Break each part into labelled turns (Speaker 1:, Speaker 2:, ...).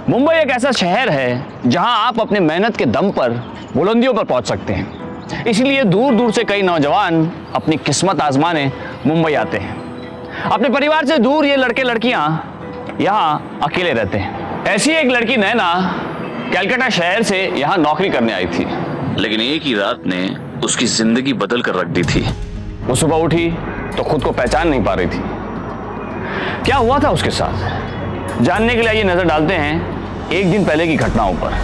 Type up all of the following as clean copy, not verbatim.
Speaker 1: मुंबई एक ऐसा शहर है जहां आप अपने मेहनत के दम पर बुलंदियों पर पहुंच सकते हैं। इसलिए दूर दूर से कई नौजवान अपनी किस्मत आजमाने मुंबई आते हैं। अपने परिवार से दूर ये लड़के लड़कियां यहां अकेले रहते हैं। ऐसी एक लड़की नैना कलकत्ता शहर से यहां नौकरी करने आई थी, लेकिन एक ही रात ने उसकी जिंदगी बदल कर रख दी थी। वो सुबह उठी तो खुद को पहचान नहीं पा रही थी। क्या हुआ था उसके साथ, जानने के लिए ये नजर डालते हैं एक दिन पहले की घटनाओं पर।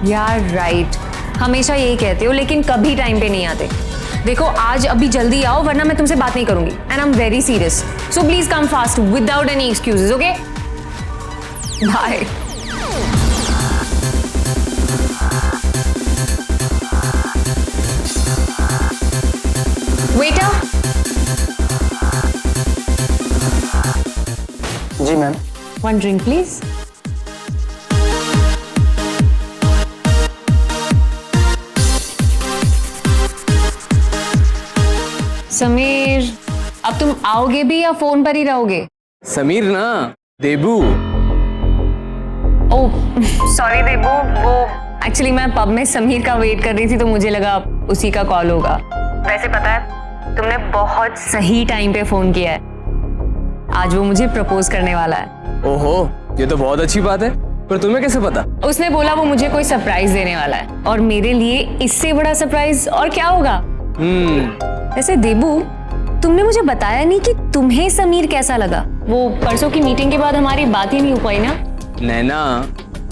Speaker 2: यार राइट, हमेशा यही कहते हो लेकिन कभी टाइम पे नहीं आते। देखो आज अभी जल्दी आओ वरना मैं तुमसे बात नहीं करूंगी and I am very serious, so please come fast without any excuses, okay? Bye. Waiter.
Speaker 1: जी ma'am.
Speaker 2: One drink please. Sameer, अब तुम आओगे भी या फोन पर ही रहोगे?
Speaker 3: समीर ना, देबू।
Speaker 2: ओह सॉरी देबू, वो एक्चुअली मैं पब में समीर का वेट कर रही थी तो मुझे लगा उसी का कॉल होगा। वैसे पता है तुमने बहुत सही टाइम पे फोन किया है, आज वो मुझे प्रपोज करने वाला है।
Speaker 3: ओहो, ये तो बहुत अच्छी बात है, पर तुम्हें कैसे पता?
Speaker 2: उसने बोला वो मुझे कोई सरप्राइज देने वाला है और मेरे लिए इससे बड़ा सरप्राइज और क्या होगा। वैसे देबू, तुमने मुझे बताया नहीं कि तुम्हें समीर कैसा लगा। वो परसों की मीटिंग के बाद हमारी बात ही नहीं हो पाई ना।
Speaker 3: नैना,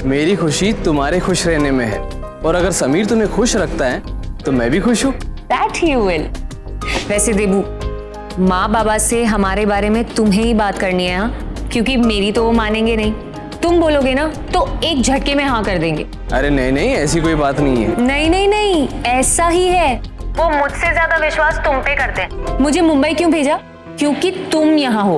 Speaker 3: मेरी खुशी तुम्हारे खुश रहने में है और अगर समीर तुम्हें खुश रखता है तो मैं भी खुश हूँ।
Speaker 2: That he will. वैसे देबू, माँ बाबा से हमारे बारे में तुम्हें ही बात करनी है, हाँ? क्योंकि मेरी तो वो मानेंगे नहीं। तुम बोलोगे ना तो एक झटके में हाँ कर देंगे।
Speaker 3: अरे नहीं नहीं, ऐसी कोई बात नहीं है।
Speaker 2: नहीं नहीं नहीं, ऐसा ही है। वो मुझसे ज्यादा विश्वास तुम पे करते हैं। मुझे मुंबई क्यों भेजा? क्योंकि तुम यहाँ हो,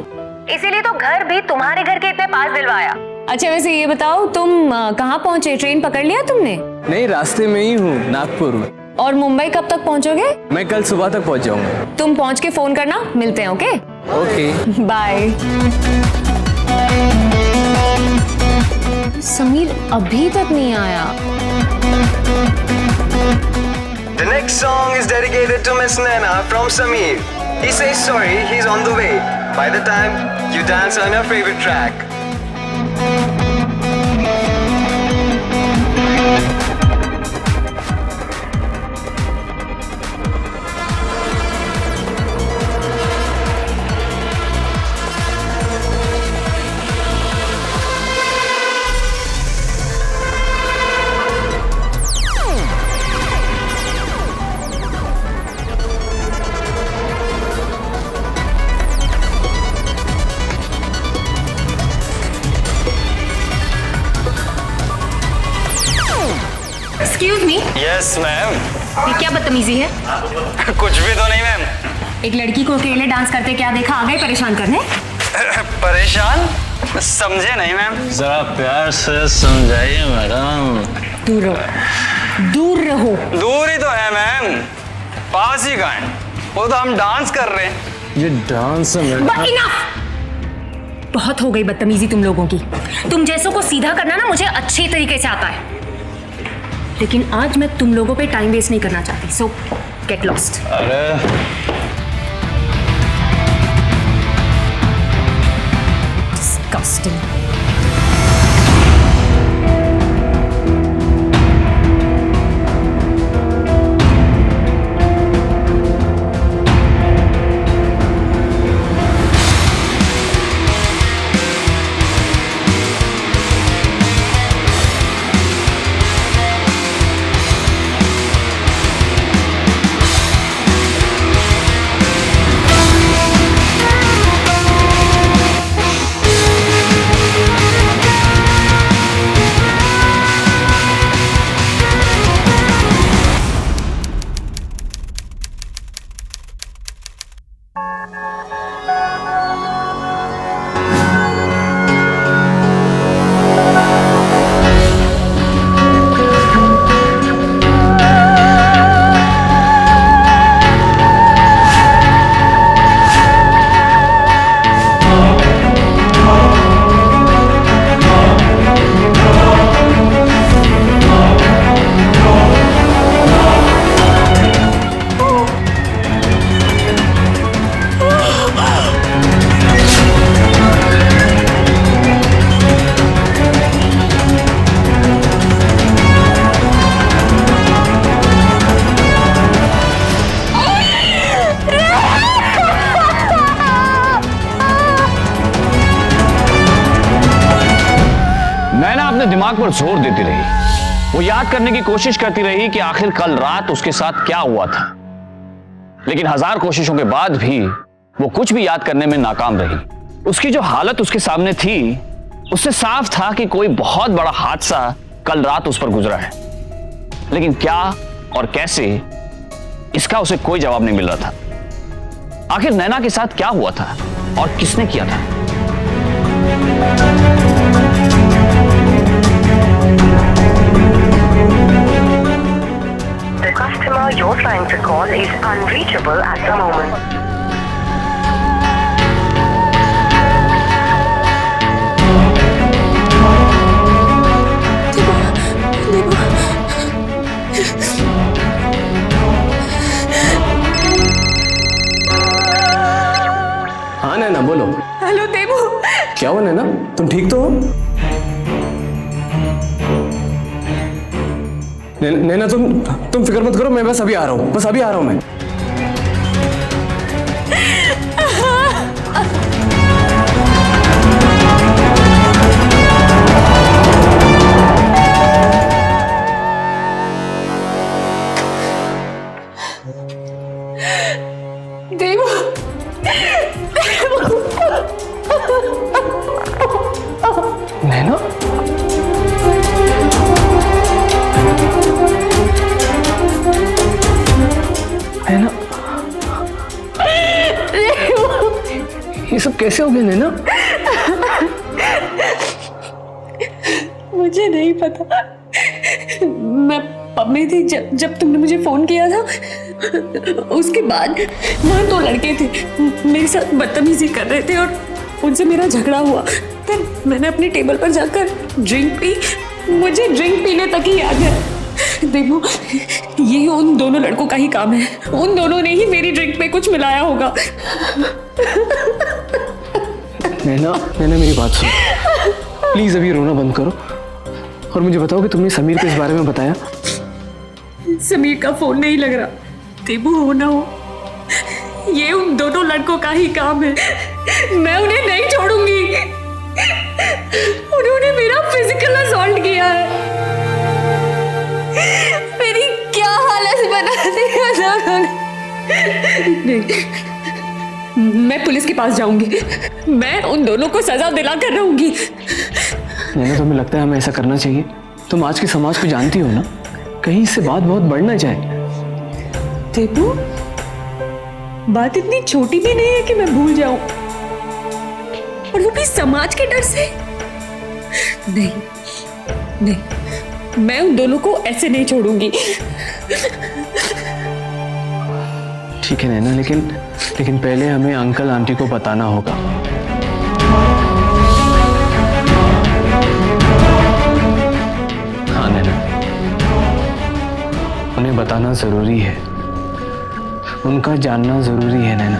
Speaker 2: इसीलिए तो घर भी तुम्हारे घर के इतने पास दिलवाया। अच्छा वैसे ये बताओ, तुम कहाँ पहुँचे? ट्रेन पकड़ लिया तुमने?
Speaker 3: नहीं, रास्ते में ही हूँ, नागपुर।
Speaker 2: और मुंबई कब तक पहुँचोगे?
Speaker 3: मैं कल सुबह तक पहुँच जाऊंगा।
Speaker 2: तुम पहुँच के फोन करना, मिलते हैं। Okay
Speaker 3: okay
Speaker 2: bye. समीर अभी तक नहीं आया।
Speaker 4: The next song is dedicated to Miss Naina from Sameer. He says sorry, he's on the way. By the time you dance on your favorite track.
Speaker 2: Excuse me,
Speaker 1: yes ma'am.
Speaker 2: ये क्या बदतमीजी है?
Speaker 1: कुछ भी तो नहीं मैम।
Speaker 2: एक लड़की को अकेले डांस करते क्या देखा, आ गए परेशान करने?
Speaker 5: परेशान? समझे नहीं मैम, जरा प्यार से समझाइए मैडम।
Speaker 2: दूर रहो, दूर रहो।
Speaker 5: दूर ही तो है मैम, पास ही कहाँ है? वो तो हम डांस कर रहे हैं।
Speaker 3: ये डांस है मैडम।
Speaker 2: इनफ! बहुत हो गई बदतमीजी तुम लोगों की। तुम जैसों को सीधा करना ना मुझे अच्छे तरीके से आता है, लेकिन आज मैं तुम लोगों पे टाइम वेस्ट नहीं करना चाहती। सो गेट लॉस्ट।
Speaker 5: अरे
Speaker 2: Disgusting.
Speaker 1: अपने दिमाग पर जोर देती रही। वो याद करने की कोशिश करती रही कि आखिर कल रात उसके साथ क्या हुआ था, लेकिन 1000 कोशिशों के बाद भी वो कुछ भी याद करने में नाकाम रही। उसकी जो हालत उसके सामने थी, उससे साफ था कि कोई बहुत बड़ा हादसा कल रात उस पर गुजरा है, लेकिन क्या और कैसे, इसका उसे कोई जवाब नहीं मिल रहा था। आखिर नैना के साथ क्या हुआ था और किसने किया था?
Speaker 6: The customer you're trying to call is unreachable at the moment.
Speaker 3: हाँ नैना बोलो।
Speaker 2: हेलो देवू।
Speaker 3: क्या हुआ नैना, तुम ठीक तो हो? नैना तुम फिक्र मत करो, मैं बस अभी आ रहा हूँ, बस अभी आ रहा हूँ मैं।
Speaker 2: देवू,
Speaker 3: नैना नैना, ये सब कैसे हो गया नैना?
Speaker 2: मुझे नहीं पता। मैं पब में थी जब तुमने मुझे फोन किया था। उसके बाद वहाँ 2 लड़के थे, मेरे साथ बदतमीजी कर रहे थे और उनसे मेरा झगड़ा हुआ। फिर मैंने अपने टेबल पर जाकर ड्रिंक पी। मुझे ड्रिंक पीने तक ही याद है। देखो, ये उन दोनों लड़कों का ही काम है। उन दोनों ने ही मेरी ड्रिंक में कुछ मिलाया होगा।
Speaker 3: नैना मेरी बात सुनो, प्लीज अभी रोना बंद करो और मुझे बताओ कि तुमने समीर को इस बारे में बताया?
Speaker 2: समीर का फोन नहीं लग रहा। देबू, हो ना हो, ये उन दोनों लड़कों का ही काम है। मैं उन्हें नहीं छोड़ूंगी। उन्होंने मेरा फिजिकल असॉल्ट किया है। मेरी क्या हालत बना दी है उन्होंने। मैं पुलिस के पास जाऊंगी। मैं उन दोनों को सजा दिला कर रहूंगी।
Speaker 3: नैना, तुम्हें लगता है हमें ऐसा करना चाहिए? तुम आज के समाज को जानती हो ना, कहीं इससे बात बहुत बढ़ ना जाए।
Speaker 2: देबू, बात इतनी छोटी भी नहीं है कि मैं भूल जाऊं, और वो भी समाज के डर से। नहीं नहीं, मैं उन दोनों को ऐसे नहीं छोड़ूंगी।
Speaker 3: ठीक है नैना, लेकिन पहले हमें अंकल आंटी को बताना होगा। हाँ नैना, उन्हें बताना जरूरी है, उनका जानना जरूरी है नैना।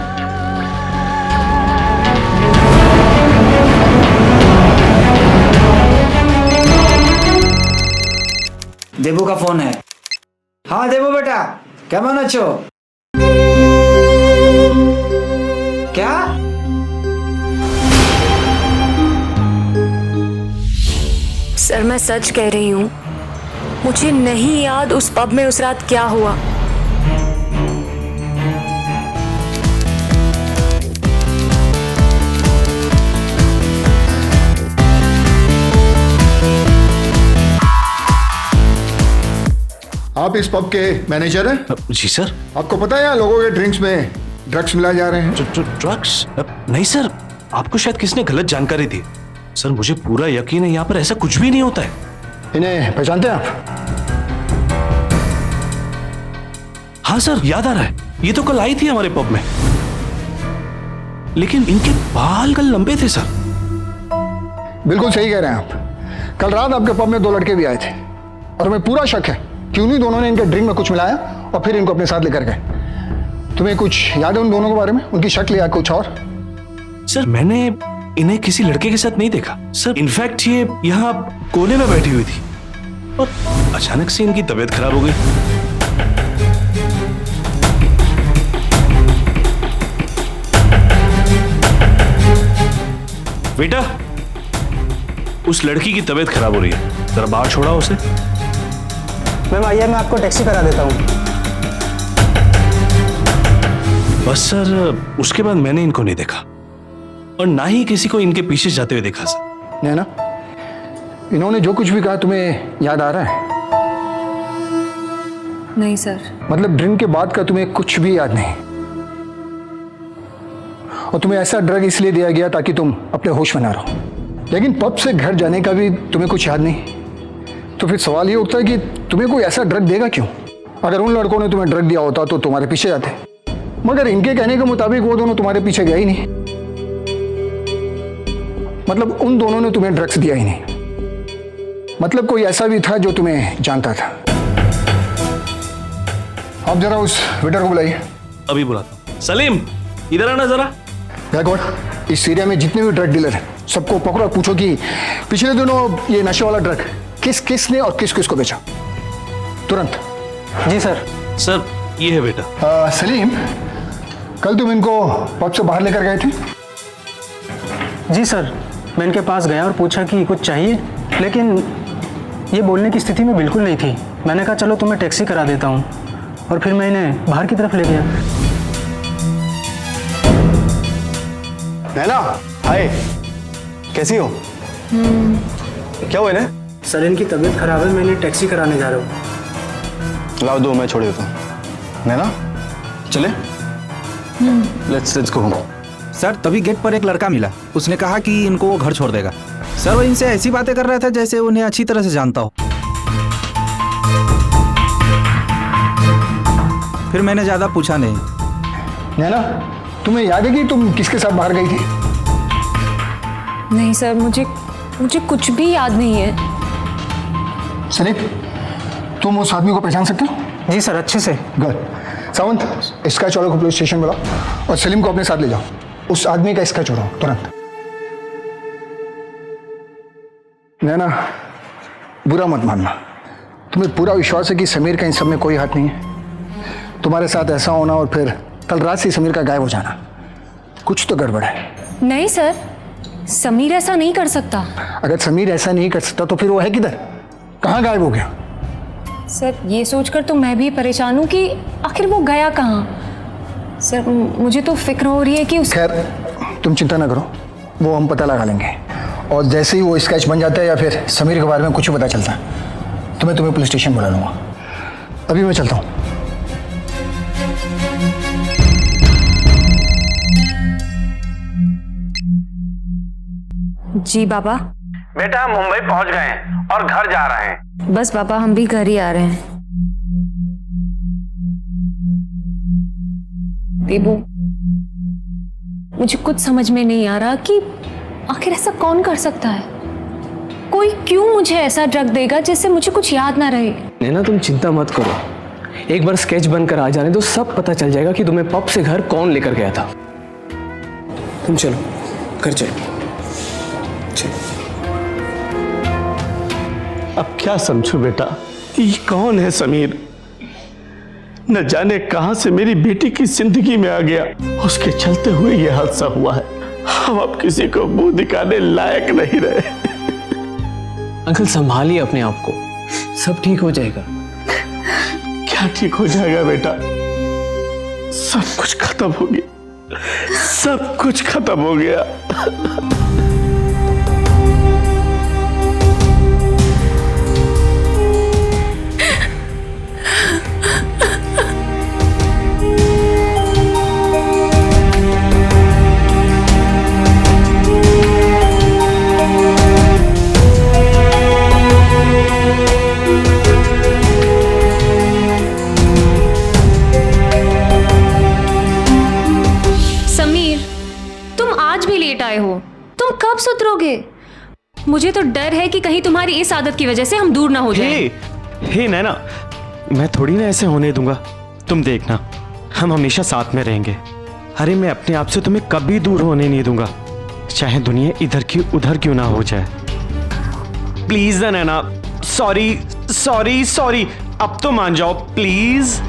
Speaker 7: देबू का फोन है। हाँ देबू बेटा, কেমন আছো? क्या?
Speaker 2: सर मैं सच कह रही हूँ, मुझे नहीं याद उस पब में उस रात क्या हुआ।
Speaker 8: आप इस पब के मैनेजर हैं?
Speaker 5: जी सर।
Speaker 8: आपको पता है यहाँ लोगों के ड्रिंक्स में ड्रग्स मिलाए जा रहे हैं?
Speaker 5: ड्रग्स? नहीं सर, आपको शायद किसी ने गलत जानकारी दी। सर मुझे पूरा यकीन है यहाँ पर ऐसा कुछ भी नहीं होता है।
Speaker 8: इन्हें पहचानते हैं आप?
Speaker 5: हाँ सर, याद आ रहा है, ये तो कल आई थी हमारे पब में, लेकिन इनके बाल कल लंबे थे सर।
Speaker 8: बिल्कुल सही कह रहे हैं आप। कल रात आपके पब में 2 लड़के भी आए थे और हमें पूरा शक है कि उन्हीं दोनों ने इनके ड्रिंक में कुछ मिलाया और फिर इनको अपने साथ लेकर गए। तुम्हें कुछ याद है उन दोनों के बारे में? उनकी शक्ल या कुछ और?
Speaker 5: सर मैंने इन्हें किसी लड़के के साथ नहीं देखा सर। इनफैक्ट ये यहाँ कोने में बैठी हुई थी और अचानक से इनकी तबीयत खराब हो गई। बेटा, उस लड़की की तबीयत खराब हो रही है, जरा बाहर छोड़ा उसे।
Speaker 7: मैम आइए, मैं आपको टैक्सी करा देता हूँ।
Speaker 5: बस सर, उसके बाद मैंने इनको नहीं देखा और ना ही किसी को इनके पीछे जाते हुए देखा सर।
Speaker 8: नैना, इन्होंने जो कुछ भी कहा तुम्हें याद आ रहा है?
Speaker 2: नहीं सर।
Speaker 8: मतलब ड्रिंक के बाद का तुम्हें कुछ भी याद नहीं? और तुम्हें ऐसा ड्रग इसलिए दिया गया ताकि तुम अपने होश में ना रहो, लेकिन पब से घर जाने का भी तुम्हें कुछ याद नहीं? तो फिर सवाल ये उठता है कि तुम्हें कोई ऐसा ड्रग देगा क्यों? अगर उन लड़कों ने तुम्हें ड्रग दिया होता तो तुम्हारे पीछे जाते, मगर इनके कहने के मुताबिक वो दोनों तुम्हारे पीछे गए ही नहीं। मतलब उन दोनों ने तुम्हें ड्रग्स दिया ही नहीं। मतलब कोई ऐसा भी था जो तुम्हें जानता था। आप जरा उस वेटर को बुलाइए।
Speaker 5: अभी बुलाता हूं। सलीम, इधर आना जरा।
Speaker 8: गायकवाड़, इस एरिया में जितने भी ड्रग डीलर हैं सबको पकड़ो और पूछो कि पिछले दिनों ये नशे वाला ड्रग किस ने और किस को बेचा। तुरंत।
Speaker 7: जी सर।
Speaker 5: सर ये है बेटा।
Speaker 8: सलीम, कल तुम इनको पब से बाहर लेकर गए थे?
Speaker 7: जी सर, मैं इनके पास गया और पूछा कि कुछ चाहिए, लेकिन ये बोलने की स्थिति में बिल्कुल नहीं थी। मैंने कहा चलो तुम्हें टैक्सी करा देता हूँ, और फिर मैं इन्हें बाहर की तरफ ले गया।
Speaker 3: नैना, हाय, कैसी हो? क्या हुआ इन्हें?
Speaker 7: सर इनकी तबीयत खराब है, मैं इन्हें टैक्सी कराने जा रहा हूँ।
Speaker 3: लाओ दो, मैं छोड़ देता हूँ। नैना चले, लेट्स गो होम।
Speaker 9: सर तभी गेट पर एक लड़का मिला, उसने कहा कि इनको वो घर छोड़ देगा। सर वो इनसे ऐसी बातें कर रहा था जैसे उन्हें अच्छी तरह से जानता हो। फिर मैंने ज्यादा पूछा नहीं।
Speaker 8: नैना, तुम्हें याद है कि तुम किसके साथ बाहर गई थी?
Speaker 2: नहीं सर, मुझे कुछ भी याद नहीं है।
Speaker 8: सलीम, तुम उस आदमी को पहचान सकते हो?
Speaker 7: जी सर, अच्छे से।
Speaker 8: गुड। सावंत, इसका चौड़ो को पुलिस स्टेशन बुलाओ और सलीम को अपने साथ ले जाओ। उस आदमी का इसका चौड़ो तुरंत। नैना, बुरा मत मानना, तुम्हें पूरा विश्वास है कि समीर का इन सब में कोई हाथ नहीं है। तुम्हारे साथ ऐसा होना और फिर कल रात से समीर का गायब हो जाना, कुछ तो गड़बड़ है।
Speaker 2: नहीं सर, समीर ऐसा नहीं कर सकता।
Speaker 8: अगर समीर ऐसा नहीं कर सकता तो फिर वो है किधर? कहाँ गायब हो गया?
Speaker 2: सर ये सोचकर तो मैं भी परेशान हूँ कि आखिर वो गया कहाँ। सर मुझे तो फिक्र हो रही है कि
Speaker 8: खैर, तुम चिंता ना करो, वो हम पता लगा लेंगे। और जैसे ही वो स्केच बन जाता है या फिर समीर के बारे में कुछ पता चलता है तो मैं तुम्हें पुलिस स्टेशन बुला लूँगा। अभी मैं चलता हूँ।
Speaker 2: जी बाबा।
Speaker 10: बेटा हम मुंबई पहुंच गए हैं और घर जा रहे हैं।
Speaker 2: बस पापा हम भी घर ही आ रहे हैं। देबू, मुझे कुछ समझ में नहीं आ रहा कि आखिर ऐसा कौन कर सकता है। कोई क्यों मुझे ऐसा ड्रग देगा जिससे मुझे कुछ याद ना रहे।
Speaker 3: नैना तुम चिंता मत करो, एक बार स्केच बनकर आ जाने तो सब पता चल जाएगा कि तुम्हें पब से घर कौन लेकर गया था। तुम चलो घर चलो।
Speaker 5: अब क्या समझू बेटा, ये कौन है समीर? न जाने कहां से मेरी बेटी की जिंदगी में आ गया, उसके चलते हुए ये हादसा हुआ है। हम अब किसी को मुंह दिखाने लायक नहीं रहे।
Speaker 3: अंकल संभालिए अपने आप को, सब ठीक हो जाएगा।
Speaker 5: क्या ठीक हो जाएगा बेटा? सब कुछ खत्म हो गया, सब कुछ खत्म हो गया।
Speaker 2: तुम कब सुधरोगे? मुझे तो डर है कि कहीं तुम्हारी इस आदत की वजह से हम दूर ना हो जाएं।
Speaker 11: हे नैना, मैं थोड़ी ना ऐसे होने दूंगा। तुम देखना, हम हमेशा साथ में रहेंगे। अरे मैं अपने आप से तुम्हें कभी दूर होने नहीं दूंगा, चाहे दुनिया इधर की उधर क्यों ना हो जाए। प्लीज ना नैना, सॉरी सॉरी सॉरी, अब तो मान जाओ प्लीज।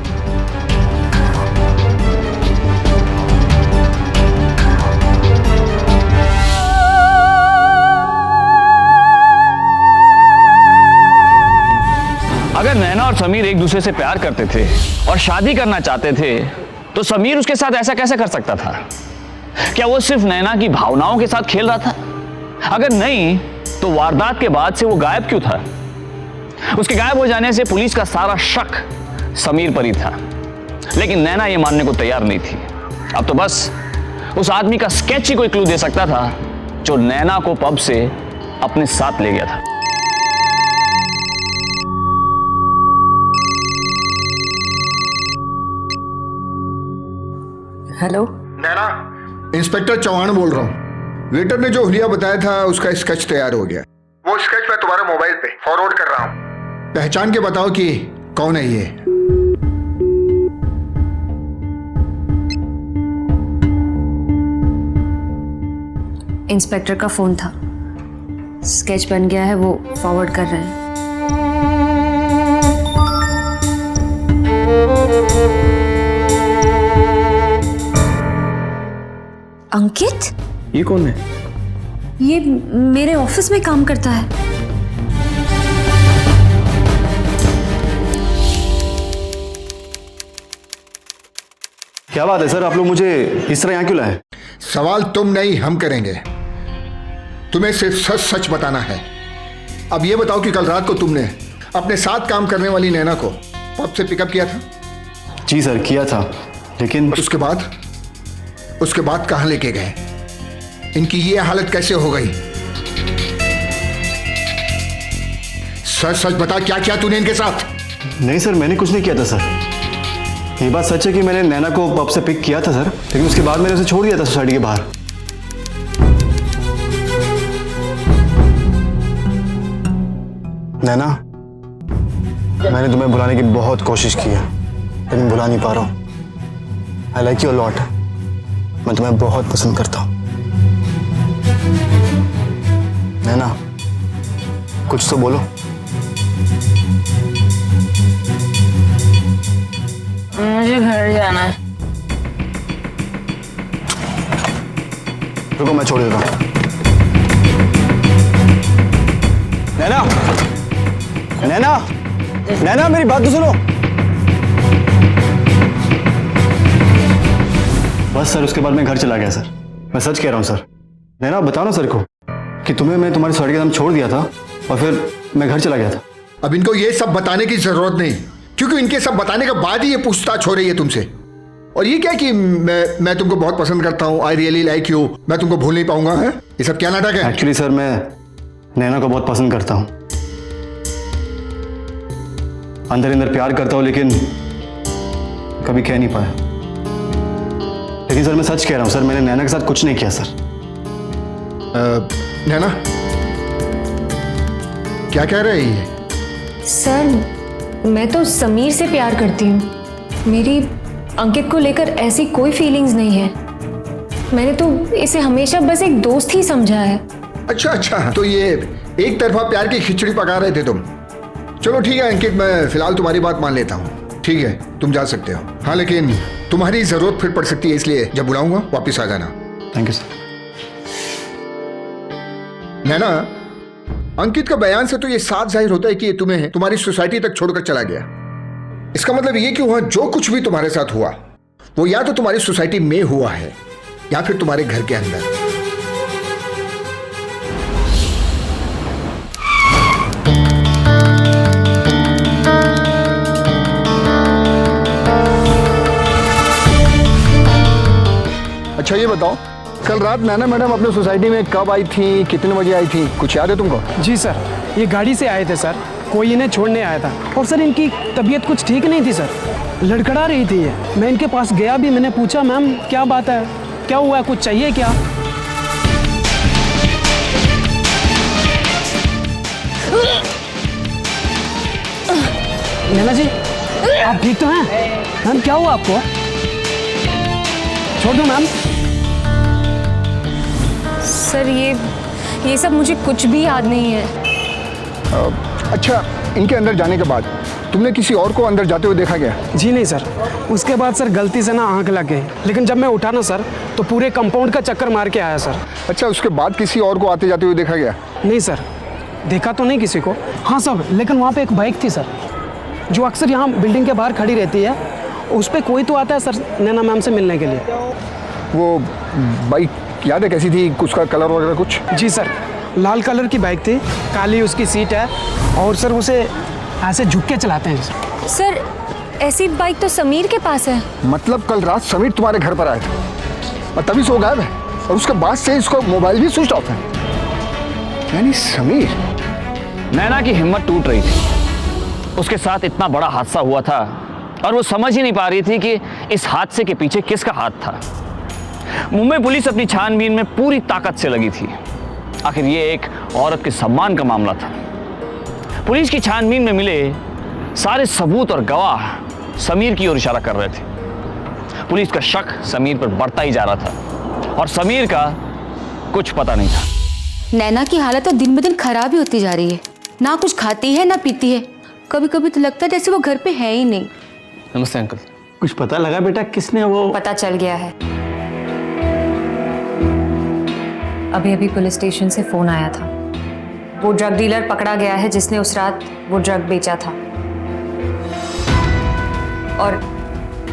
Speaker 1: अगर नैना और समीर एक दूसरे से प्यार करते थे और शादी करना चाहते थे तो समीर उसके साथ ऐसा कैसे कर सकता था? क्या वो सिर्फ नैना की भावनाओं के साथ खेल रहा था? अगर नहीं तो वारदात के बाद से वो गायब क्यों था? उसके गायब हो जाने से पुलिस का सारा शक समीर पर ही था, लेकिन नैना ये मानने को तैयार नहीं थी। अब तो बस उस आदमी का स्केच ही कोई क्लू दे सकता था जो नैना को पब से अपने साथ ले गया था।
Speaker 2: हेलो
Speaker 8: नैना, इंस्पेक्टर चौहान बोल रहा हूँ। वेटर ने जो हुलिया बताया था उसका स्केच तैयार हो गया। वो स्केच मैं तुम्हारे मोबाइल पे फॉरवर्ड कर रहा हूँ। पहचान के बताओ कि कौन है ये।
Speaker 2: इंस्पेक्टर का फोन था, स्केच बन गया है, वो फॉरवर्ड कर रहे हैं। अंकित?
Speaker 3: ये कौन है?
Speaker 2: ये मेरे ऑफिस में काम करता है।
Speaker 11: क्या बात है सर, आप लोग मुझे इस तरह यहाँ क्यों लाए?
Speaker 8: सवाल तुम नहीं हम करेंगे, तुम्हें सिर्फ सच सच बताना है। अब ये बताओ कि कल रात को तुमने अपने साथ काम करने वाली नैना को पब से पिकअप किया था?
Speaker 11: जी सर, किया था, लेकिन
Speaker 8: उसके बाद कहाँ लेके गए? इनकी ये हालत कैसे हो गई? सच सच बता, क्या किया तूने इनके साथ?
Speaker 11: नहीं सर, मैंने कुछ नहीं किया था सर। ये बात सच है कि मैंने नैना को पब से पिक किया था सर, लेकिन उसके बाद मैंने उसे छोड़ दिया था सोसाइटी के बाहर। नैना, मैंने तुम्हें भुलाने की बहुत कोशिश की है, लेकिन भुला नहीं पा रहा हूं। I like you a lot. मैं तुम्हें बहुत पसंद करता हूं। नैना, कुछ तो बोलो।
Speaker 2: मुझे घर जाना है।
Speaker 11: रुको, मैं छोड़ देता हूं। नैना, नैना, नैना, मेरी बात तो सुनो। बस सर, उसके बाद मैं घर चला गया सर। मैं सच कह रहा हूं सर। नैना, बताओ ना सर को कि तुम्हें मैं तुम्हारी सोसाइटी का नाम छोड़ दिया था और फिर मैं घर चला गया था।
Speaker 8: अब इनको ये सब बताने की जरूरत नहीं, क्योंकि इनके सब बताने के बाद ही ये पूछताछ हो रही है तुमसे। और ये क्या कि मैं तुमको बहुत पसंद करता हूँ, आई रियली लाइक यू, मैं तुमको भूल नहीं पाऊंगा, है? ये सब क्या नाटक है?
Speaker 11: एक्चुअली सर मैं नैना को बहुत पसंद करता हूँ, अंदर अंदर प्यार करता हूँ, लेकिन कभी कह नहीं पाया। लेकिन सर मैं सच कह रहा हूँ सर, मैंने नैना के साथ कुछ नहीं किया सर।
Speaker 8: नैना क्या कह रही है?
Speaker 2: सर मैं तो समीर से प्यार करती हूँ, मेरी अंकित को लेकर ऐसी कोई फीलिंग्स नहीं है। मैंने तो इसे हमेशा बस एक दोस्त ही समझा है।
Speaker 8: अच्छा, तो ये एक तरफा प्यार की खिचड़ी पका रहे थे तुम। चलो ठीक है अंकित, मैं फिलहाल तुम्हारी बात मान लेता हूँ, ठीक है तुम जा सकते हो। हाँ लेकिन तुम्हारी जरूरत फिर पड़ सकती है, इसलिए जब बुलाऊंगा वापिस आ जाना।
Speaker 11: Thank you sir.
Speaker 8: Naina, Ankit का बयान से तो ये साफ जाहिर होता है कि ये तुम्हें तुम्हारी सोसाइटी तक छोड़कर चला गया। इसका मतलब ये कि वहां जो कुछ भी तुम्हारे साथ हुआ वो या तो तुम्हारी सोसाइटी में हुआ है या फिर तुम्हारे घर के अंदर। अच्छा ये बताओ, कल रात नैना मैडम अपने सोसाइटी में कब आई थी, कितने बजे आई थी, कुछ याद है तुमको?
Speaker 7: जी सर, ये गाड़ी से आए थे सर, कोई इन्हें छोड़ने आया था। और सर इनकी तबीयत कुछ ठीक नहीं थी सर, लड़खड़ा रही थी ये। मैं इनके पास गया भी, मैंने पूछा मैम क्या बात है, क्या हुआ है, कुछ चाहिए क्या? नैना जी आप ठीक तो हैं? मैम क्या हुआ आपको? छोड़ दो मैम।
Speaker 2: सर ये सब मुझे कुछ भी याद नहीं है।
Speaker 8: अच्छा, इनके अंदर जाने के बाद तुमने किसी और को अंदर जाते हुए देखा क्या?
Speaker 7: जी नहीं सर, उसके बाद सर गलती से ना आंख लग गई, लेकिन जब मैं उठा ना सर तो पूरे कंपाउंड का चक्कर मार के आया सर।
Speaker 8: अच्छा, उसके बाद किसी और को आते जाते हुए देखा गया?
Speaker 7: नहीं सर, देखा तो नहीं किसी को। हाँ सर, लेकिन वहाँ पे एक बाइक थी सर, जो अक्सर यहाँ बिल्डिंग के बाहर खड़ी रहती है, उस पर कोई तो आता है सर नैना मैम से मिलने के लिए।
Speaker 8: वो बाइक याद है कैसी थी, उसका कलर वगैरह कुछ?
Speaker 7: जी सर, लाल कलर की बाइक थी, काली उसकी सीट है, और सर उसे ऐसे झुक के चलाते हैं
Speaker 2: सर। ऐसी बाइक तो समीर के पास है।
Speaker 8: मतलब कल रात समीर तुम्हारे घर पर आया था और तभी से वो गायब है, और उसके बाद से इसका मोबाइल भी स्विच ऑफ है। यानी समीर।
Speaker 1: नैना की हिम्मत टूट रही थी, उसके साथ इतना बड़ा हादसा हुआ था और वो समझ ही नहीं पा रही थी कि इस हादसे के पीछे किसका हाथ था। मुंबई पुलिस अपनी छानबीन में पूरी ताकत से लगी थी। आखिर ये एक औरत के सम्मान का मामला था। पुलिस की छानबीन में मिले सारे सबूत और गवाह समीर की ओर इशारा कर रहे थे। पुलिस का शक समीर पर बढ़ता ही जा रहा था और समीर का कुछ पता नहीं था।
Speaker 2: नैना की हालत तो दिन ब दिन खराब ही होती जा रही है, ना कुछ खाती है ना पीती है, कभी कभी तो लगता है जैसे वो घर पे है ही नहीं।
Speaker 11: नमस्ते अंकल। कुछ पता लगा बेटा किसने वो?
Speaker 2: पता चल गया है, अभी अभी पुलिस स्टेशन से फोन आया था। वो ड्रग डीलर पकड़ा गया है जिसने उस रात वो ड्रग बेचा था, और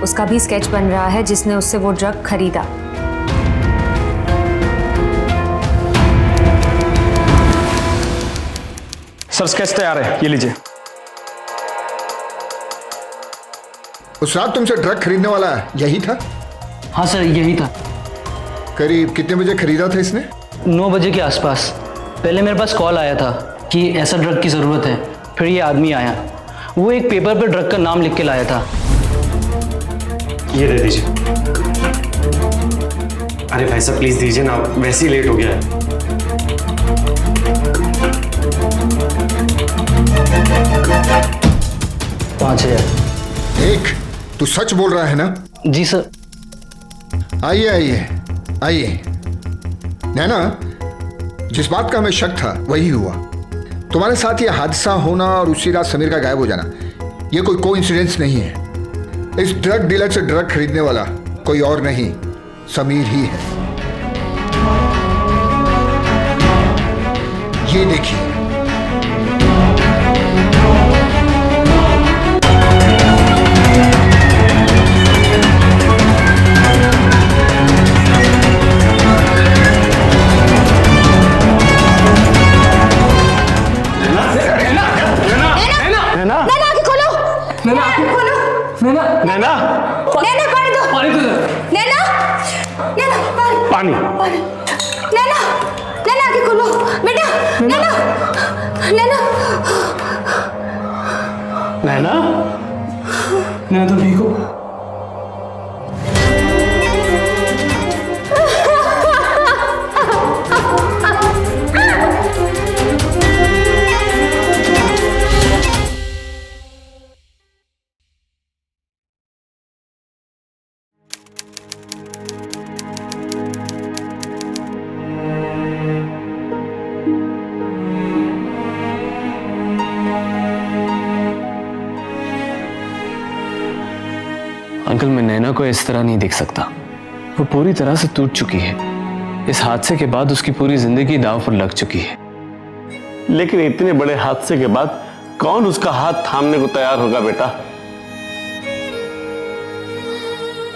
Speaker 2: उसका भी स्केच बन रहा है जिसने उससे वो ड्रग खरीदा।
Speaker 11: सर स्केच तैयार है, ये लीजिए।
Speaker 8: उस रात तुमसे ड्रग खरीदने वाला यही था?
Speaker 3: हाँ सर यही था।
Speaker 8: करीब कितने बजे खरीदा था इसने?
Speaker 3: 9 बजे के आसपास। पहले मेरे पास कॉल आया था कि ऐसा ड्रग की ज़रूरत है, फिर ये आदमी आया, वो एक पेपर पर ड्रग का नाम लिख के लाया था।
Speaker 11: ये दे दीजिए। अरे भाई साहब प्लीज दीजिए ना, वैसे ही लेट हो गया है।
Speaker 3: पाँच हजार।
Speaker 8: एक, तू सच बोल रहा है ना?
Speaker 3: जी सर।
Speaker 8: आइए आइए आइए। नैना, जिस बात का हमें शक था वही हुआ। तुम्हारे साथ ये हादसा होना और उसी रात समीर का गायब हो जाना, ये कोई कोइंसिडेंस नहीं है। इस ड्रग डीलर से ड्रग खरीदने वाला कोई और नहीं, समीर ही है। ये देखिए।
Speaker 11: नैना
Speaker 3: पानी तो दे।
Speaker 2: नैना, नैना,
Speaker 5: पानी।
Speaker 2: नैना, नैना आंखें खोलो बेटा। नैना, नैना,
Speaker 3: नैना, नैना तो ठीक हो?
Speaker 1: अंकल, मैं नैना को इस तरह नहीं देख सकता। वो पूरी तरह से टूट चुकी है। इस हादसे के बाद उसकी पूरी जिंदगी दांव पर लग चुकी है।
Speaker 5: लेकिन इतने बड़े हादसे के बाद कौन उसका हाथ थामने को तैयार होगा बेटा?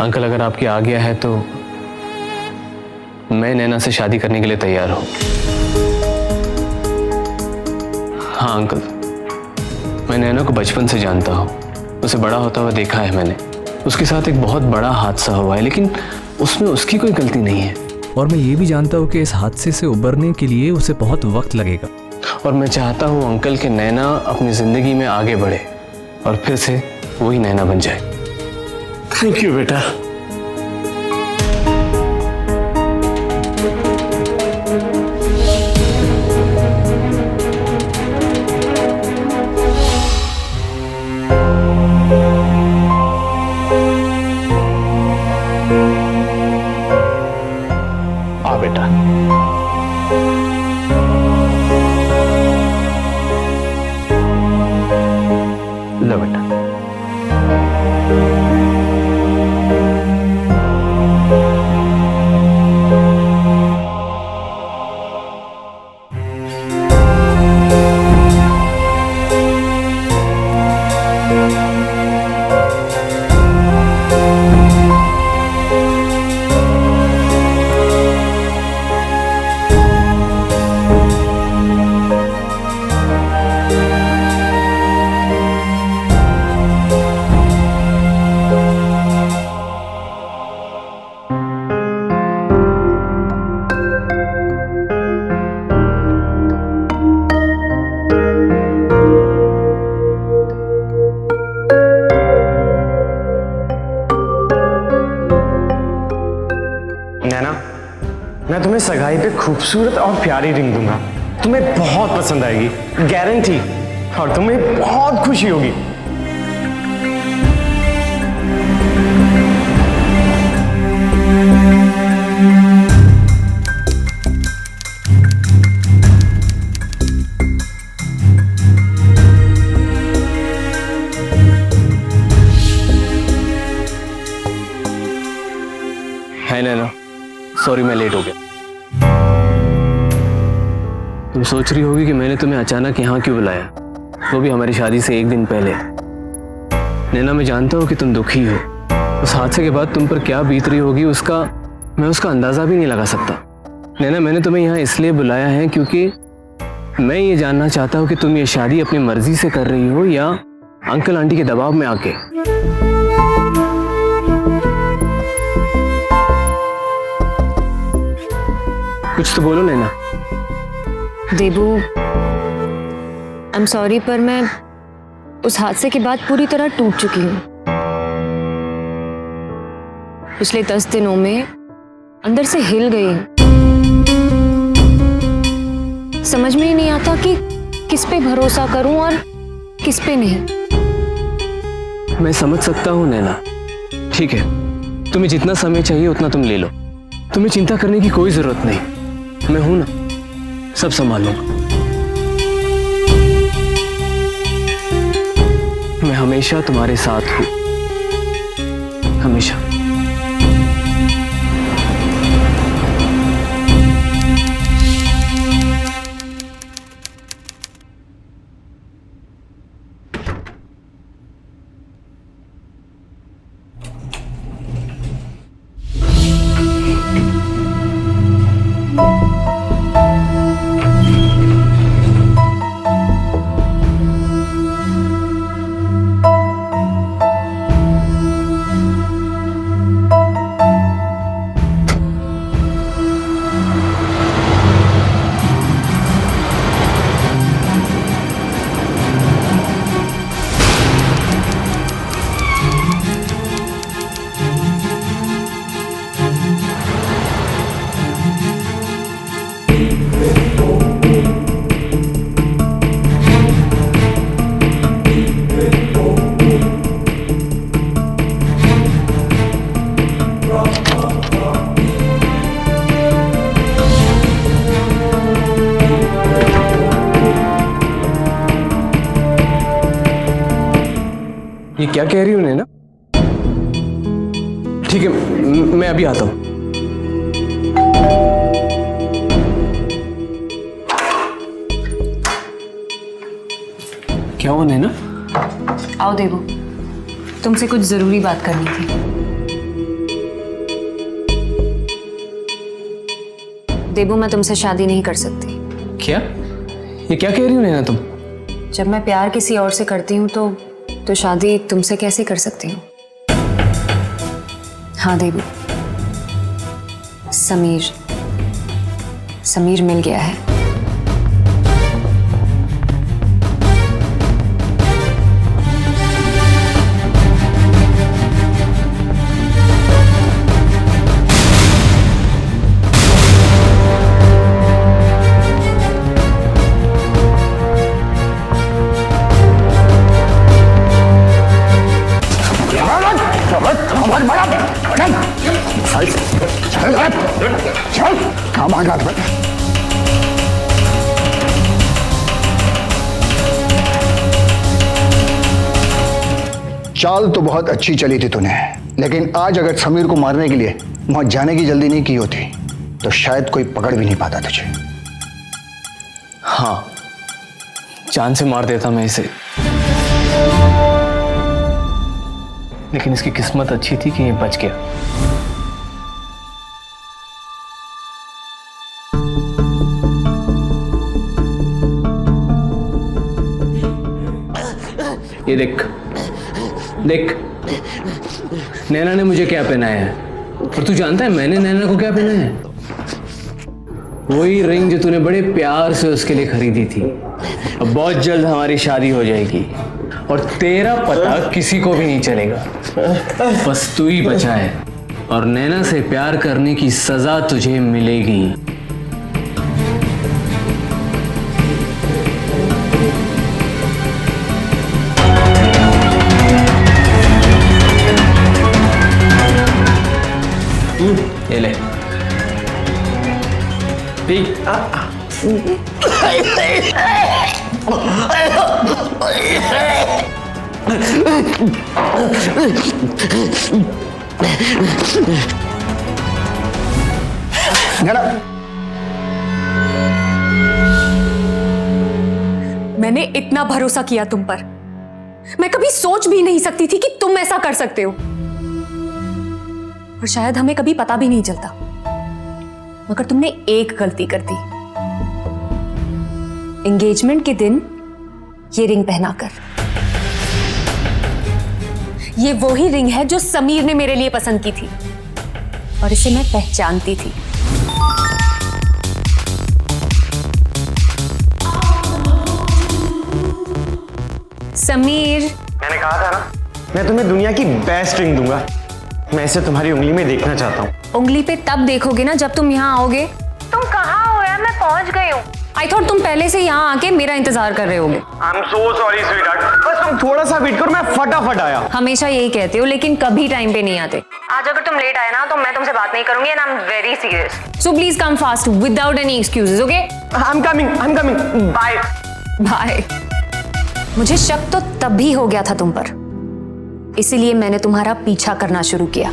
Speaker 1: अंकल, अगर आपकी आज्ञा है तो मैं नैना से शादी करने के लिए तैयार हूं। हाँ अंकल, मैं नैना को बचपन से जानता हूं। उसे बड़ा होता हुआ देखा है मैंने। उसके साथ एक बहुत बड़ा हादसा हुआ है, लेकिन उसमें उसकी कोई गलती नहीं है।
Speaker 12: और मैं ये भी जानता हूँ कि इस हादसे से उबरने के लिए उसे बहुत वक्त लगेगा।
Speaker 1: और मैं चाहता हूँ अंकल कि नैना अपनी जिंदगी में आगे बढ़े और फिर से वही नैना बन जाए।
Speaker 5: थैंक यू बेटा। आ बेटा। लो बेटा।
Speaker 11: नैना, मैं तुम्हें सगाई पे खूबसूरत और प्यारी रिंग दूंगा। तुम्हें बहुत पसंद आएगी, गारंटी। और तुम्हें बहुत खुशी होगी।
Speaker 1: है नैना, सॉरी मैं लेट हो गया। तुम सोच रही होगी कि मैंने तुम्हें अचानक यहाँ क्यों बुलाया, वो भी हमारी शादी से एक दिन पहले। नैना, मैं जानता हूँ कि तुम दुखी हो। उस हादसे के बाद तुम पर क्या बीत रही होगी मैं उसका अंदाजा भी नहीं लगा सकता। नैना, मैंने तुम्हें यहाँ इसलिए बुलाया है क्योंकि मैं ये जानना चाहता हूँ कि तुम ये शादी अपनी मर्जी से कर रही हो या अंकल आंटी के दबाव में आके। कुछ तो बोलो नैना।
Speaker 2: देबू, आई एम सॉरी, पर मैं उस हादसे के बाद पूरी तरह टूट चुकी हूँ। पिछले 10 दिनों में अंदर से हिल गई हूँ। समझ में ही नहीं आता कि किस पे भरोसा करूं और किस पे नहीं।
Speaker 1: मैं समझ सकता हूँ नैना, ठीक है, तुम्हें जितना समय चाहिए उतना तुम ले लो। तुम्हें चिंता करने की कोई जरूरत नहीं, मैं हूं ना, सब संभाल लूंगा। मैं हमेशा तुम्हारे साथ हूं, हमेशा।
Speaker 3: क्या कह रही हूँ नैना? ठीक है, मैं अभी आता हूँ। क्या हुआ नैना?
Speaker 2: आओ देवो, तुमसे कुछ जरूरी बात करनी थी। देवो, मैं तुमसे शादी नहीं कर सकती।
Speaker 3: क्या? ये क्या कह रही हो नैना तुम?
Speaker 2: जब मैं प्यार किसी और से करती हूँ तो शादी तुमसे कैसे कर सकती हूँ? हाँ देवो, समीर मिल गया है।
Speaker 8: चाल तो बहुत अच्छी चली थी तूने, लेकिन आज अगर समीर को मारने के लिए वहां जाने की जल्दी नहीं की होती तो शायद कोई पकड़ भी नहीं पाता तुझे।
Speaker 3: हाँ, जान से मार देता मैं इसे, लेकिन इसकी किस्मत अच्छी थी कि ये बच गया। ये देख नैना ने मुझे क्या पहनाया है, और तू जानता है मैंने नैना को क्या पहनाया है? वही रिंग जो तूने बड़े प्यार से उसके लिए खरीदी थी। अब बहुत जल्द हमारी शादी हो जाएगी और तेरा पता किसी को भी नहीं चलेगा, बस तू ही बचा है और नैना से प्यार करने की सजा तुझे मिलेगी। ये ले,
Speaker 2: मैंने इतना भरोसा किया तुम पर, मैं कभी सोच भी नहीं सकती थी कि तुम ऐसा कर सकते हो, और शायद हमें कभी पता भी नहीं चलता, मगर तुमने एक गलती कर दी, एंगेजमेंट के दिन ये रिंग पहनाकर। ये वही रिंग है जो समीर ने मेरे लिए पसंद की थी और इसे मैं पहचानती थी। समीर,
Speaker 11: मैंने कहा था ना, मैं तुम्हें दुनिया की बेस्ट रिंग दूंगा। मैं इसे तुम्हारी उंगली में देखना चाहता हूँ।
Speaker 2: उंगली पे तब देखोगे ना जब तुम यहाँ आओगे। तुम कहाँ हो यार? मैं पहुँच गई हूँ। आई थॉट तुम पहले से यहाँ आके मेरा इंतजार कर रहे होगे।
Speaker 11: I am so sorry sweetheart, बस तुम थोड़ा सा वेट करो, मैं फटाफट आया।
Speaker 2: हमेशा यही कहते हो लेकिन कभी टाइम पे नहीं आते। आज अगर तुम लेट आए ना तो मैं तुमसे बात नहीं करूंगी and I am very serious. So please come fast without any excuses, okay?
Speaker 11: I am coming, bye
Speaker 2: bye. मुझे शक तो तभी हो गया था तुम पर, इसीलिए मैंने तुम्हारा पीछा करना शुरू किया।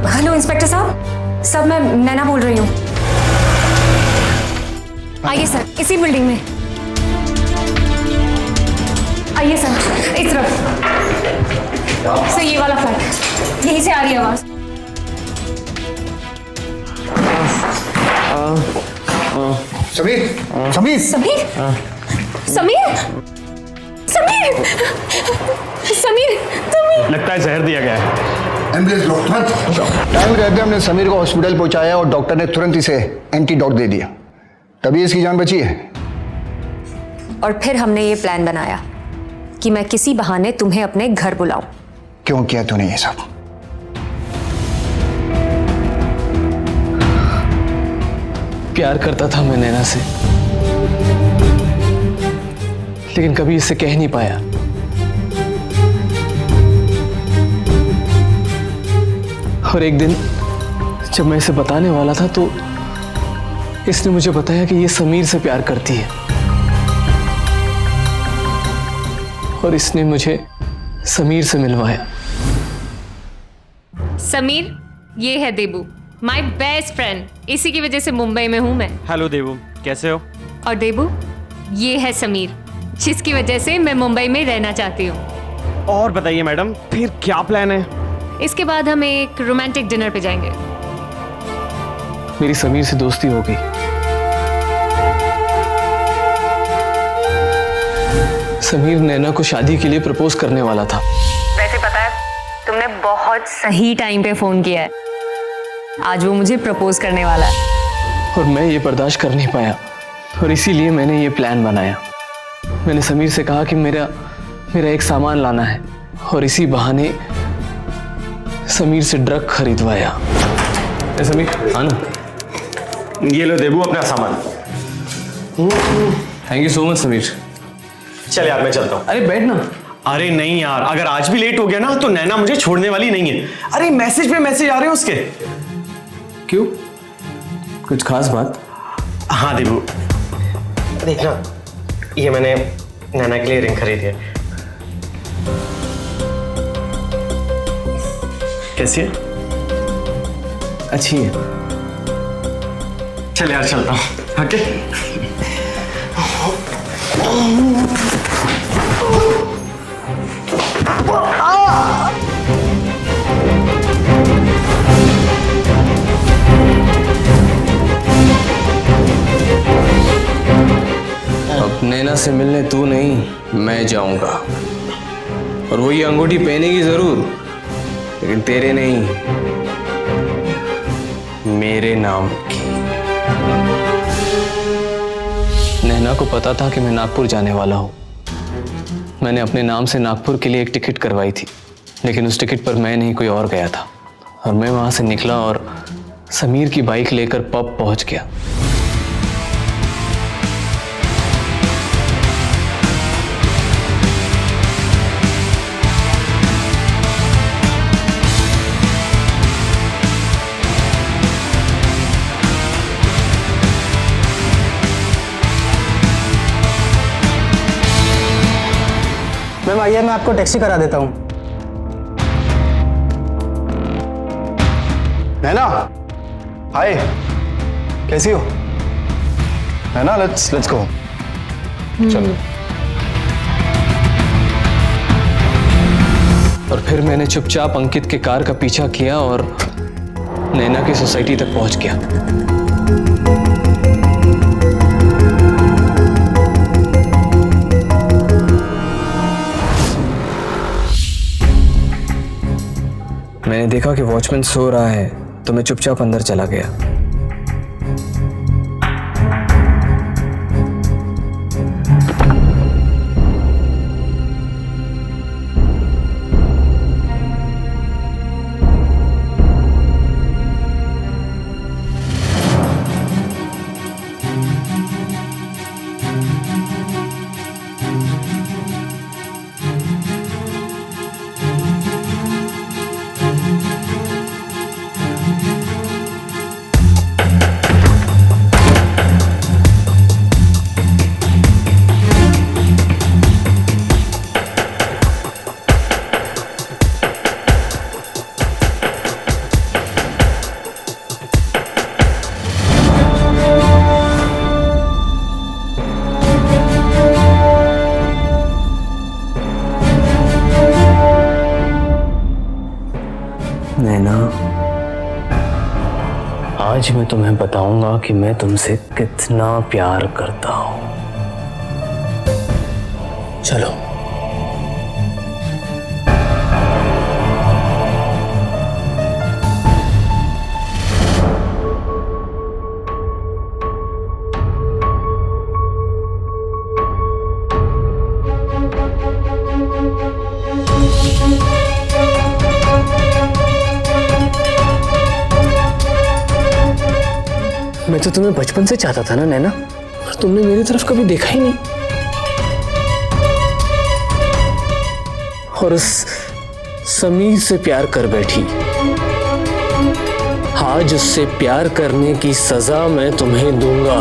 Speaker 2: हेलो इंस्पेक्टर साहब, सर मैं नैना बोल रही हूँ। आइए सर, इसी बिल्डिंग में आइए सर, इस तरफ सर, ये वाला फ्लैट, यहीं से आ रही है आवाज।
Speaker 8: समीर समीर
Speaker 2: समीर समीर समीर समीर तुम
Speaker 11: लगता है जहर दिया गया है।
Speaker 8: एम्बुलेंस लो तुरंत। टाइम रहते हमने समीर को हॉस्पिटल पहुंचाया और डॉक्टर ने तुरंत इसे एंटीडोट दे दिया, तभी इसकी जान बची है।
Speaker 2: और फिर हमने ये प्लान बनाया कि मैं किसी बहाने तुम्हें अपने घर बुलाऊं।
Speaker 8: क्यों किया तूने ये सब?
Speaker 3: प्यार करता था मैं नैना से, लेकिन कभी इससे कह नहीं पाया। और एक दिन जब मैं इसे बताने वाला था तो इसने मुझे बताया कि ये समीर से प्यार करती है, और इसने मुझे समीर से मिलवाया।
Speaker 2: समीर, ये है देबू, माय बेस्ट फ्रेंड। इसी की वजह से मुंबई में हूं मैं।
Speaker 11: हेलो देवू, कैसे हो?
Speaker 2: और देबू, ये है समीर, जिसकी वजह से मैं मुंबई में रहना चाहती हूँ।
Speaker 11: और बताइए मैडम, फिर क्या प्लान है?
Speaker 2: इसके बाद हम एक रोमांटिक डिनर पे जाएंगे।
Speaker 3: मेरी समीर से दोस्ती हो गई। समीर नैना को शादी के लिए प्रपोज करने वाला था।
Speaker 2: वैसे पता है, तुमने बहुत सही टाइम पे फोन किया है। आज वो मुझे प्रपोज करने वाला है।
Speaker 3: और मैं ये बर्दाश्त कर नहीं पाया, और इसीलिए मैंने ये प्लान बनाया। मैंने समीर से कहा कि मेरा एक सामान लाना है, और इसी बहाने समीर से ड्रग खरीदवाया। समीर आना,
Speaker 11: ये लो देवू अपना सामान।
Speaker 3: Thank you so much Sameer.
Speaker 11: चल यार मैं चलता हूँ।
Speaker 3: अरे बैठ ना।
Speaker 11: अरे नहीं यार, अगर आज भी लेट हो गया ना तो नैना मुझे छोड़ने वाली नहीं है। अरे मैसेज पे मैसेज आ रहे हैं उसके।
Speaker 3: क्यों, कुछ खास बात?
Speaker 11: हाँ देवू, देखना, ये मैंने नैना के लिए रिंग खरीदी है। कैसी है?
Speaker 3: अच्छी है।
Speaker 11: चल यार चलता हूँ। ओके।
Speaker 3: अब नैना से मिलने तू नहीं, मैं जाऊंगा, और वो ये अंगूठी पहनेगी जरूर, लेकिन तेरे नहीं, मेरे नाम की। नैना को पता था कि मैं नागपुर जाने वाला हूं। मैंने अपने नाम से नागपुर के लिए एक टिकट करवाई थी, लेकिन उस टिकट पर मैं नहीं कोई और गया था। और मैं वहां से निकला और समीर की बाइक लेकर पब पहुंच गया।
Speaker 7: मैम आइए, मैं आपको टैक्सी करा देता हूँ।
Speaker 8: नैना, हाय, कैसी हो? नैना, लेट्स गो। चलो।
Speaker 3: और फिर मैंने चुपचाप अंकित के कार का पीछा किया और नैना की सोसाइटी तक पहुंच गया। मैंने देखा कि वॉचमैन सो रहा है, तो मैं चुपचाप अंदर चला गया। आज मैं तुम्हें बताऊंगा कि मैं तुमसे कितना प्यार करता हूं। चलो। मैं तो तुम्हें बचपन से चाहता था ना नैना, और तुमने मेरी तरफ कभी देखा ही नहीं। और उस समीर से प्यार कर बैठी। आज उससे प्यार करने की सजा मैं तुम्हें दूंगा।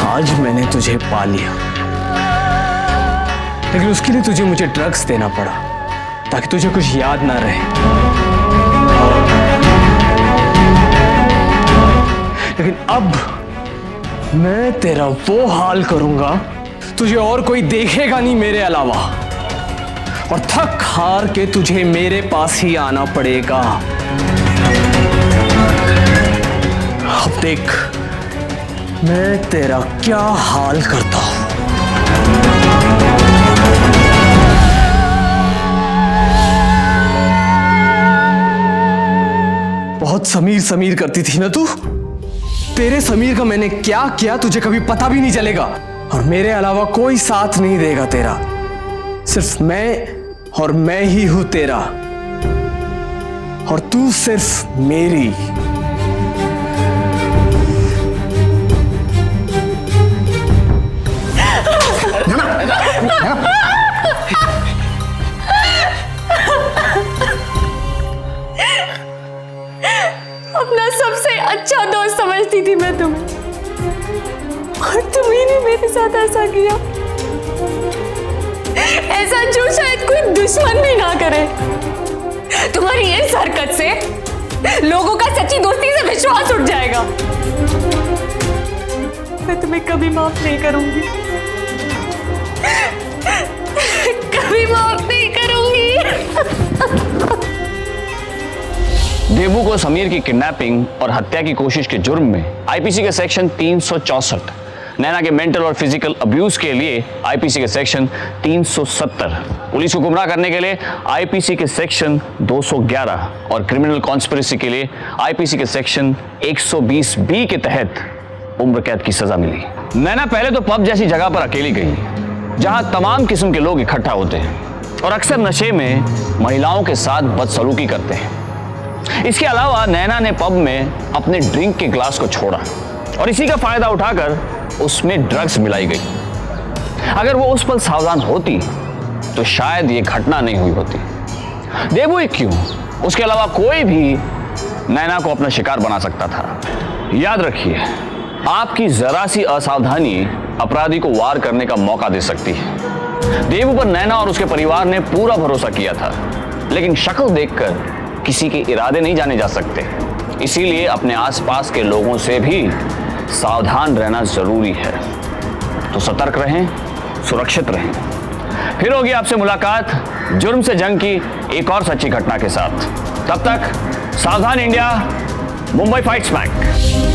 Speaker 3: आज मैंने तुझे पा लिया, लेकिन उसके लिए तुझे मुझे ड्रग्स देना पड़ा ताकि तुझे कुछ याद ना रहे। लेकिन अब मैं तेरा वो हाल करूंगा, तुझे और कोई देखेगा नहीं मेरे अलावा, और थक हार के तुझे मेरे पास ही आना पड़ेगा। अब देख मैं तेरा क्या हाल करता हूं। बहुत समीर समीर करती थी ना तू। तेरे समीर का मैंने क्या किया तुझे कभी पता भी नहीं चलेगा, और मेरे अलावा कोई साथ नहीं देगा तेरा। सिर्फ मैं और मैं ही हूं तेरा, और तू सिर्फ मेरी।
Speaker 2: अपना सबसे अच्छा दोस्त समझती थी मैं तुम्हें, और तुम्ही ने मेरे साथ ऐसा किया, ऐसा जो शायद कोई दुश्मन भी ना करे। तुम्हारी इस हरकत से लोगों का सच्ची दोस्ती से विश्वास उठ जाएगा। मैं तुम्हें कभी माफ नहीं करूंगी, कभी माफ नहीं करूंगी।
Speaker 1: देबू को समीर की किडनैपिंग और हत्या की कोशिश के जुर्म में आईपीसी के सेक्शन 364, नैना के मेंटल और फिजिकल अब्यूज के लिए आईपीसी के सेक्शन 370, पुलिस को गुमराह करने के लिए आईपीसी के सेक्शन 211 और क्रिमिनल कॉन्स्पिरेसी के लिए आईपीसी के सेक्शन 120 बी के तहत उम्र कैद की सजा मिली। नैना पहले तो पब जैसी जगह पर अकेली गई, जहां तमाम किस्म के लोग इकट्ठा होते हैं और अक्सर नशे में महिलाओं के साथ बदसलूकी करते हैं। इसके अलावा नैना ने पब में अपने ड्रिंक के ग्लास को छोड़ा और इसी का फायदा उठाकर उसमें ड्रग्स मिलाई गई। अगर वो उस पल सावधान होती तो शायद ये घटना नहीं हुई होती। देबू ही क्यों, उसके अलावा कोई भी नैना को अपना शिकार बना सकता था। याद रखिए, आपकी जरा सी असावधानी अपराधी को वार करने का मौका दे सकती है। देबू पर नैना और उसके परिवार ने पूरा भरोसा किया था, लेकिन शक्ल देखकर किसी के इरादे नहीं जाने जा सकते। इसीलिए अपने आसपास के लोगों से भी सावधान रहना जरूरी है। तो सतर्क रहें, सुरक्षित रहें। फिर होगी आपसे मुलाकात जुर्म से जंग की एक और सच्ची घटना के साथ। तब तक सावधान इंडिया, मुंबई फाइट्स बैक।